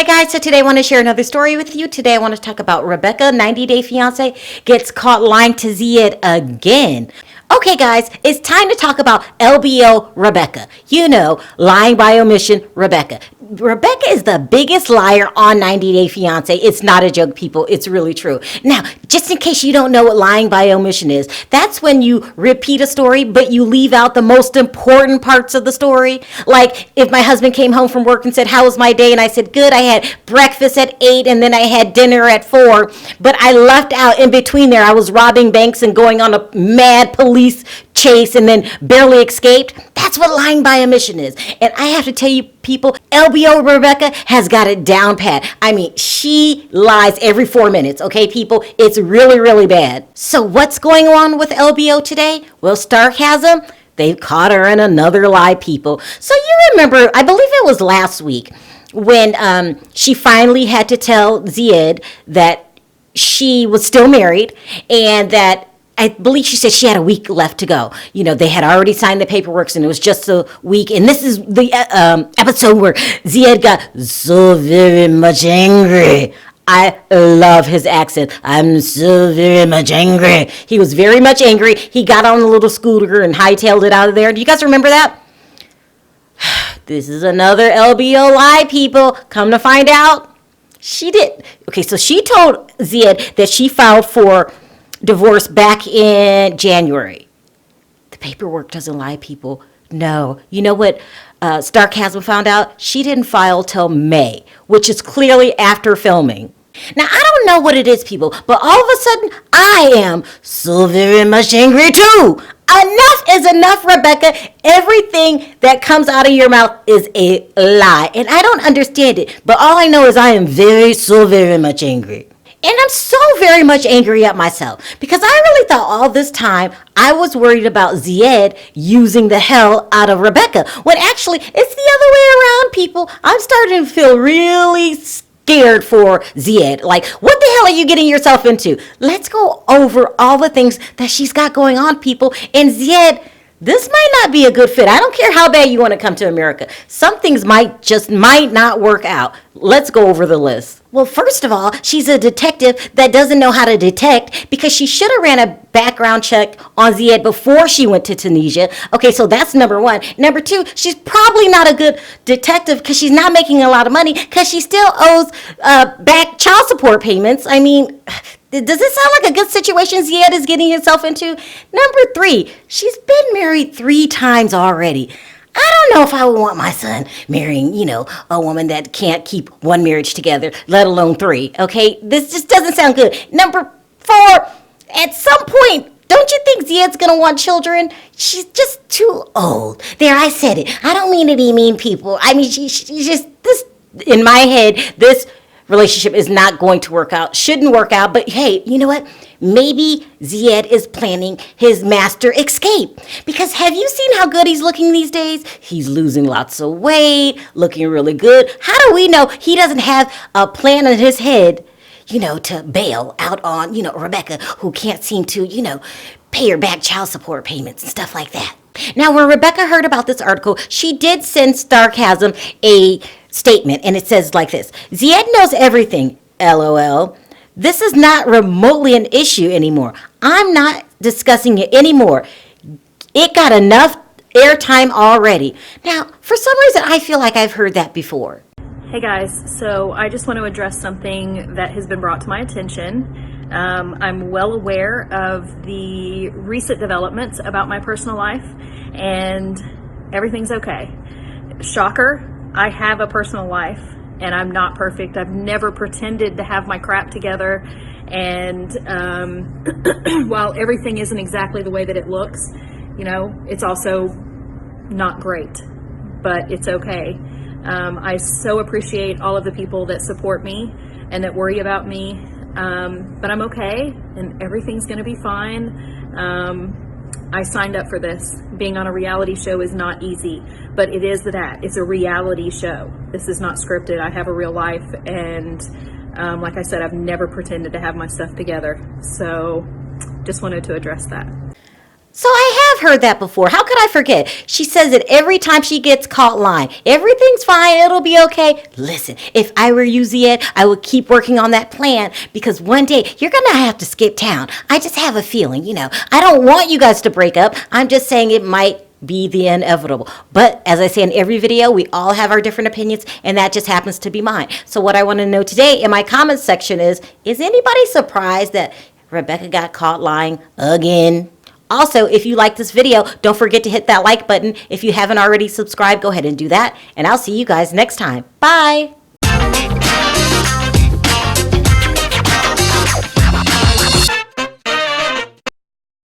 guys, so today I want to share another story with you. Today I want to talk about Rebecca, 90 Day Fiance, gets caught lying to Zied again. Okay guys, it's time to talk about LBO Rebecca. You know, lying by omission Rebecca. Rebecca is the biggest liar on 90 Day Fiance. It's not a joke, people. It's really true. Now, just in case you don't know what lying by omission is, that's when you repeat a story, but you leave out the most important parts of the story. Like, if my husband came home from work and said, "How was my day?" And I said, "Good, I had breakfast at 8 and then I had dinner at 4. But I left out in between there. I was robbing banks and going on a mad police chase and then barely escaped. That's what lying by omission is. And I have to tell you, people, LBO Rebecca has got it down pat. I mean, she lies every 4 minutes, okay, people? It's really, really bad. So what's going on with LBO today? Well, sarcasm, they've caught her in another lie, people. So you remember, I believe it was last week, when she finally had to tell Zied that she was still married and that I believe she said she had a week left to go. You know, they had already signed the paperwork and it was just a week. And this is the episode where Zied got so very much angry. I love his accent. I'm so very much angry. He was very much angry. He got on a little scooter and hightailed it out of there. Do you guys remember that? This is another LBO lie, people. Come to find out, she did. Okay, so she told Zied that she filed for divorce back in January. The paperwork doesn't lie, people. No. You know what Sarcasm found out? She didn't file till May, which is clearly after filming. Now, I don't know what it is, people, but all of a sudden, I am so very much angry too. Enough is enough, Rebecca. Everything that comes out of your mouth is a lie. And I don't understand it, but all I know is I am so very much angry. And I'm so very much angry at myself because I really thought all this time I was worried about Zied using the hell out of Rebecca, when actually it's the other way around, people. I'm starting to feel really scared for Zied. Like, what the hell are you getting yourself into? Let's go over all the things that she's got going on, people. And Zied, this might not be a good fit. I don't care how bad you want to come to America. Some things might not work out. Let's go over the list. Well, first of all, she's a detective that doesn't know how to detect because she should have ran a background check on Zied before she went to Tunisia. Okay, so that's number one. Number two, she's probably not a good detective because she's not making a lot of money because she still owes back child support payments. I mean, does this sound like a good situation Zied is getting herself into? Number three, she's been married 3 times already. I don't know if I would want my son marrying, a woman that can't keep one marriage together, let alone 3, okay? This just doesn't sound good. Number 4, at some point, don't you think Zied's going to want children? She's just too old. There, I said it. I don't mean to be mean, people. I mean, she's just, in my head, this relationship is not going to work out, shouldn't work out, but hey, you know what? Maybe Zied is planning his master escape. Because have you seen how good he's looking these days? He's losing lots of weight, looking really good. How do we know he doesn't have a plan in his head, to bail out on, Rebecca, who can't seem to, pay her back child support payments and stuff like that? Now, when Rebecca heard about this article, she did send Sarcasm a statement, and it says like this: Zied knows everything, LOL. This is not remotely an issue anymore. I'm not discussing it anymore. It got enough airtime already. Now, for some reason, I feel like I've heard that before. Hey guys, so I just want to address something that has been brought to my attention. I'm well aware of the recent developments about my personal life, and everything's okay. Shocker, I have a personal life. And I'm not perfect. I've never pretended to have my crap together. And while everything isn't exactly the way that it looks, it's also not great, but it's okay. I so appreciate all of the people that support me and that worry about me. But I'm okay, and everything's going to be fine. I signed up for this. Being on a reality show is not easy, but it is that. It's a reality show. This is not scripted. I have a real life, and like I said, I've never pretended to have my stuff together. So just wanted to address that. So I have heard that before. How could I forget? She says it every time she gets caught lying. Everything's fine. It'll be okay. Listen, if I were you, Ziad, I would keep working on that plan because one day you're going to have to skip town. I just have a feeling, I don't want you guys to break up. I'm just saying it might be the inevitable. But as I say in every video, we all have our different opinions, and that just happens to be mine. So what I want to know today in my comments section is anybody surprised that Rebecca got caught lying again? Also, if you like this video, don't forget to hit that like button. If you haven't already subscribed, go ahead and do that. And I'll see you guys next time. Bye.